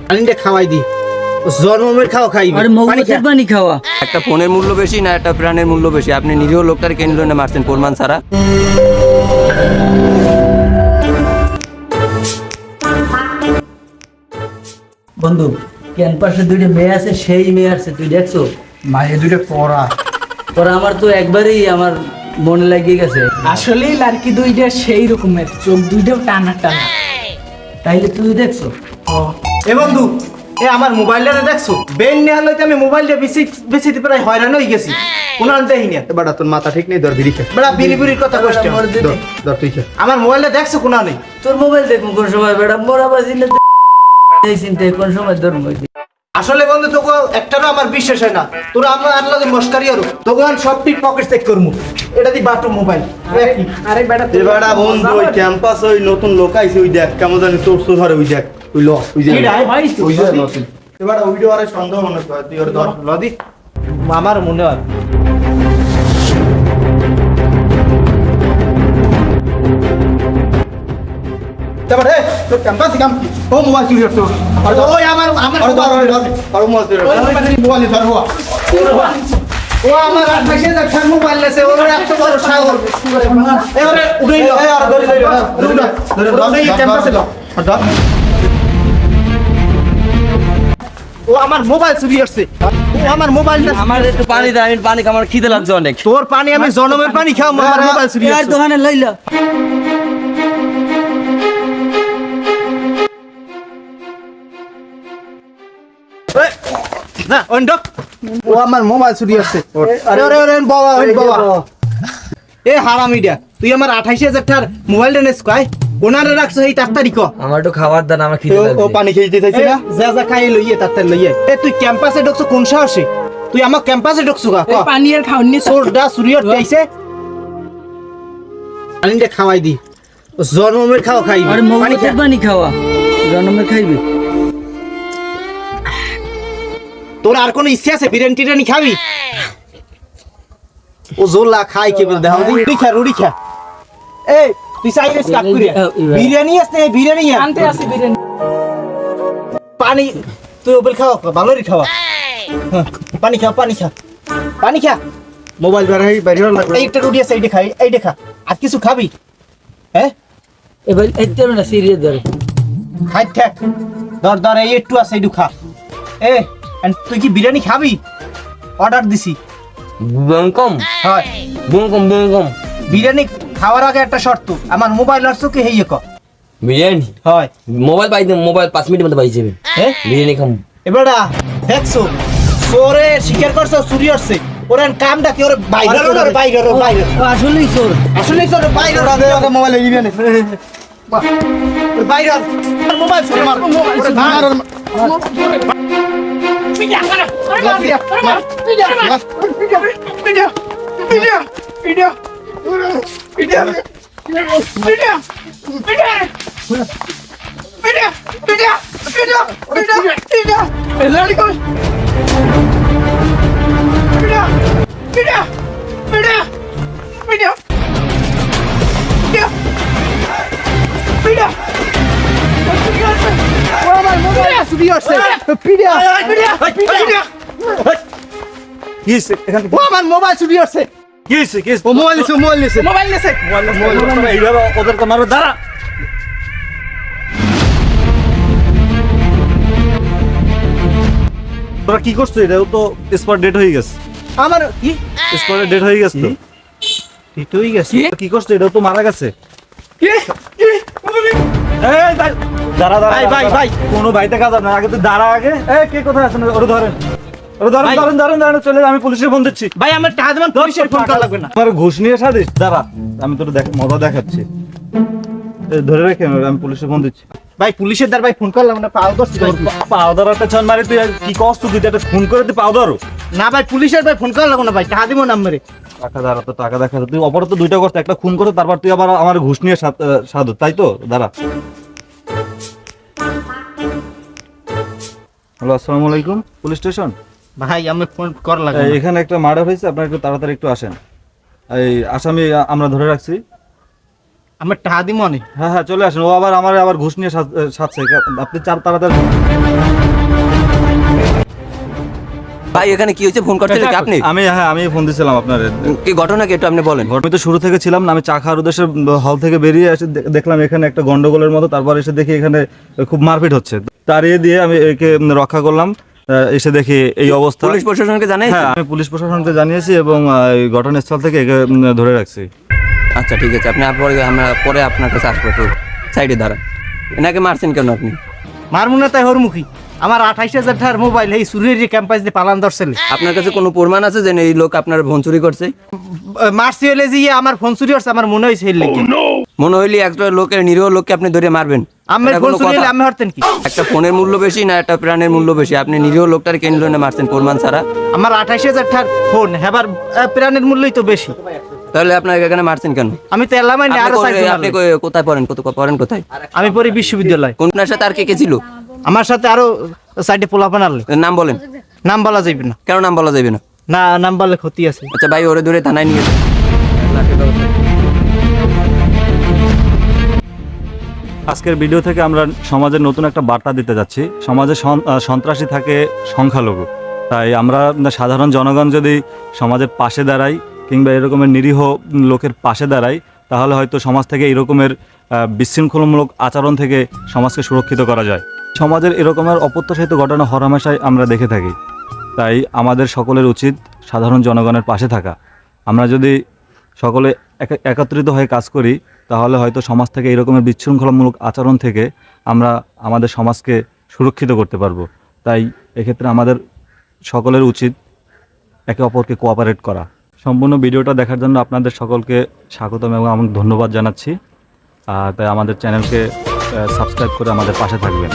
পানিটা খাওয়াই দি জন্মের খাওয়া খাইবি আরে মৌমাছির পানি খাওয়া। একটা ফোনের মূল্য বেশি না একটা প্রাণের মূল্য বেশি? আপনি নিজেও লোকটার কেন্দ্র না মারছেন প্রমাণ ছাড়া। বন্ধু ক্যাম্পাসে দুইটা মেয়ে আছে, সেই মেয়ে আছে, তুই দেখছো? মায়ের দুইটা পড়া ওরা আমার তো একবারেই আমার মনে লাগিয়ে গেছে। আসলেই লাড়কি দুইটা সেই রকমের, চোখ দুইটাও টানা টানা। তাইলে তুই দেখছো? এ বন্ধু এ আমার মোবাইলটা দেখছো? বেন নেওয়া লইতে আমি মোবাইলটা বেশি প্রায় হয়রান হয়ে গেছি। কোন দেই না বেটা, তোর মাথা ঠিক নেই, ধর বিড়ি খা বেটা, বিড়ি বিড়ির কথা কষ্ট ধর তুই খা। আমার মোবাইলটা দেখছো কোন নেই? তোর মোবাইল দেখুন কোন সময় বেটা মোরা বাজিলে এই চিন্তায় কোন সময় ধর্ম। আসলে বন্ধু তোকে একটারও আমার বিশ্বাস হয় না। তোরা আমরা আর লাগে মস্কারি আর তোকে সব ঠিক পকেট চেক করমু। এটা দি বাটু মোবাইল আরে বেটা এবারে বন্ধু ওই ক্যাম্পাস ওই নতুন লোক আইছে, ওই দেখ কেমন জানি তোর ধরে, ওই দেখ ওই ল ওই যে ওই যে নতুন এবারে ভিডিও আরে সন্দেহ মনে হয় তুই ওর ধর লদি আমার মনে হয়। তারপরে তোর ক্যাম্পাস কাম কি ও মোবাইল চুরি করতো ওই আমার মোবাইল চুরি মোবাইল ধর হওয়া ও আমার 28,000 টাকা মোবাইল লেছে, ওর এত বড় সাগর এবারে উড়াই লো আর ধরে ধরে ক্যাম্পাসে লো ও আমার মোবাইল চুরি করছে, ও আমার মোবাইলটা। আমার একটু পানি দে, আমি পানি খাওয়ার খিদে লাগছে অনেক। তোর পানি আমি জনমের পানি খাও, আমার মোবাইল চুরি আর করছে। দোকানে লইলা না অন্ডক ও আমার মোবাইল চুরি করছে। আরে আরে আরে বাবা ওই বাবা এ হারামিডা, তুই আমার 28,000 টাকার মোবাইলটা নেস কয় কোনারে রাখছ এই তাড়াতাড়ি ক। আমার একটু খাবার দেন, আমার খিদে ও লাগছে। পানি খেয়ে দিতেছি না, যা যা খাই লইয়ে তাড়াতাড়ি লইয়ে। এ তুই ক্যাম্পাসে ঢুকছ কোন সাহসে? তুই আমার ক্যাম্পাসে ঢুকছ কা এই পানি আর খাওন নি সোডা চুরি হইছে। পানিটা খাওয়াই দি জন্মের খাওয়া খাইবি। আরে মৌমাছির পানি খাওয়া জন্মের খাইবি। তোর আর কোনো ইচ্ছা আছে বিরিয়ানি টিরানি খাবি? ও জোলা খাই কে বল দাও রুটি খা রুটি খা। এই তুই সাইরেস কাট করে বিরিয়ানি আছে বিরিয়ানি আনতে আসি বিরিয়ানি। পানি তুই ওবেল খাও ভালোই খাওয়া। পানি খা পানি খা পানি খা। মোবাইল বাইরে লাগবে। এইটা রুটি আছে এইটা খাই এইটা খা। আর কিছু খাবি? হ্যাঁ এবার এইটা না সিরিয়াস ধরে খাই থাক ধর ধর এই একটু আছে এইটু খা। এ তুই কি বিরিয়ানি খাবি? অর্ডার দিছি। বঙ্কম হয় বঙ্কম বঙ্কম বিরিয়ানি খাওয়ার আগে একটা শর্ত, আমার মোবাইল আর চোখে হেইয়ে ক। বিরিয়ানি হয় মোবাইল পাই দেন, মোবাইল 5 মিনিটের মধ্যে পাই যাবেন। হ্যাঁ বিরিয়ানি খাম। এবারে দেখছো চোরে স্বীকার করছে চুরি করছে, ওরে কামটা কি ওরে বাইরে ওরে বাইরে ওরে বাইরে আসলেই চোর। আসলে চোরে বাইরে ওরে মোবাইল নিবে না বাইরে আর মোবাইল চুরি মার ওরে ভাঙার পিডিয়া মারা পিডিয়া পিডিয়া পিডিয়া পিডিয়া পিডিয়া পিডিয়া পিডিয়া পিডিয়া পিডিয়া পিডিয়া পিডিয়া লাড়কি পিডিয়া পিডিয়া পিডিয়া পিডিয়া পিডিয়া পিডিয়া ও আমার মোবাইল চুরি করছে পিডিয়া পিডিয়া পিডিয়া কি হইছে এখানে? ও আমার মোবাইল চুরি করছে। কি হয়েছে কি ও মোবাইল নিছে মোবাইল নিছে মোবাইল নেছে এইভাবে ওদের তো মারো দাঁড়া। তোরা কি করছো? এটাও তো স্পট ডেট হয়ে গেছে। আমার কি স্পটে ডেট হয়ে গেছে তো। তুই গেছি কি করছো? এটাও তো মারা গেছে। কি কি এই ভাই দাঁড়া দাঁড়া ভাই, ভাই, ভাই। কোনো ভাইতে কাজ না, আগে তুই দাঁড়া আগে। এই কে কোথায় আছেন? ওরে ধরেন ওরে ধরেন ভাই। ধরেন ধরেন ধরেন চলে যা, আমি পুলিশের ফোন দিচ্ছি। ভাই আমার টাকা দেবেন, পুলিশের ফোন করা লাগবে না। আমার ঘুষ নিয়ে সাদিস, দাঁড়া আমি তোর মজা দেখাচ্ছি। এই ধরে রেখে আমি পুলিশের ফোন দিচ্ছি। ভাই পুলিশের দ্বার ভাই ফোন করা লাগবে না, পাও দোস্ত পাউডার একটা ছন মারি, তুই আর কি কষ্ট? তুই একটা ফোন করে তুই পাউডারও না ভাই পুলিশের ভাই ফোন করা লাগবে না ভাই, টাকা দিব নাম্বারে। টাকা দাঁড়া, তো টাকা দেখা, তুই অপরাধ তো দুইটা করতে, একটা খুন করে তারপর তুই আবার আমার ঘুষ নিয়ে সাধু, তাই তো? দাঁড়া। হ্যালো, আসসালামু আলাইকুম, পুলিশ স্টেশন। ভাই আমি ফোন করা লাগবে না। এখানে একটা মার্ডার হয়েছে, আপনারা একটু তাড়াতাড়ি একটু আসেন। এই আসামি আমরা ধরে রাখছি। আমার টাকা দি মনে হ্যাঁ হ্যাঁ চলে আসেন, ও আবার ঘুষ নিয়ে সাথে আপনি তাড়াতাড়ি। ভাই এখানে কি হয়েছে, ফোন করছিলেন কি আপনি? আমি ফোন দিয়েছিলাম আপনার। কি ঘটনা কি একটু আপনি বলেন। আমি তো শুরু থেকে ছিলাম না, আমি চা খাওয়ার উদ্দেশ্যে হল থেকে বেরিয়ে এসে দেখলাম এখানে একটা গন্ডগোলের মতো, তারপর এসে দেখি এখানে খুব মারপিট হচ্ছে, তাড়িয়ে দিয়ে আমি একে রক্ষা করলাম। এসে দেখি এই অবস্থা। পুলিশ প্রশাসনকে জানাই? হ্যাঁ আমি পুলিশ প্রশাসনকে জানিয়েছি এবং এই ঘটনাস্থল থেকে একে ধরে রাখছি। আচ্ছা ঠিক আছে, আপনি আমরা পরে আপনার কাছে আসবো, একটু সাইডে দাঁড়ান। এনাকে মারছেন কেন আপনি? মারমুনা তাই হরমুখী আমার 28,000 টাকার মোবাইল এই চুরির ক্যাম্পাস দিয়ে পালান ধরছিল। আপনার কাছে কোনো প্রমাণ আছে যে এই লোক আপনার ফোন চুরি করছে? মারছি হলে যে আমার ফোন চুরি হচ্ছে আমার মনে হয়েছে এর মনে হইলে একটা লোকের, নিরীহ লোককে আপনি ধরে মারবেন? আমার এটা ফোন কোনো চুরি কথা? হলে আমি হরতেন কি? একটা ফোনের মূল্য বেশি না একটা প্রাণের মূল্য বেশি? আপনি নিরীহ লোকটার কেন্দ্র না মারছেন প্রমাণ ছাড়া? আমার 28,000 টাকার ফোন হেবার প্রাণের মূল্যই তো বেশি। তাহলে আপনাকে এখানে মারছেন কেন? আমি তো এলাম না, আরো আপনি কোথায় পড়েন? পড়েন কোথায়? আমি পড়ি বিশ্ববিদ্যালয়। কোনটার সাথে আর কে ছিল? আমার সাথে আরো সাইডে পোলাপান আনলে। নাম বলেন। নাম বলা যাবে না। কেন নাম বলা যাবে না? না নাম বললে ক্ষতি আছে। আচ্ছা ভাই, ওরে ধরে থানায় নিয়ে যান। আজকের ভিডিও থেকে আমরা সমাজের নতুন একটা বার্তা দিতে যাচ্ছি। সমাজে সন্ত্রাসী থাকে সংখ্যালঘু, তাই আমরা সাধারণ জনগণ যদি সমাজের পাশে দাঁড়াই কিংবা এরকমের নিরীহ লোকের পাশে দাঁড়াই, তাহলে হয়তো সমাজ থেকে এরকমের বিশৃঙ্খলামূলক আচরণ থেকে সমাজকে সুরক্ষিত করা যায়। সমাজের এরকমের অপ্রত্যাশিত ঘটনা হরহামেশাই আমরা দেখে থাকি, তাই আমাদের সকলের উচিত সাধারণ জনগণের পাশে থাকা। আমরা যদি সকলে একত্রিত হয়ে কাজ করি, তাহলে হয়তো সমাজ থেকে এরকমের বিশৃঙ্খলামূলক আচরণ থেকে আমরা আমাদের সমাজকে সুরক্ষিত করতে পারবো। তাই এক্ষেত্রে আমাদের সকলের উচিত একে অপরকে কোঅপারেট করা। সম্পূর্ণ ভিডিওটা দেখার জন্য আপনাদের সকলকে স্বাগতম এবং আমি ধন্যবাদ জানাচ্ছি। তাই আমাদের চ্যানেলকে সাবস্ক্রাইব করে আমাদের পাশে থাকবেন।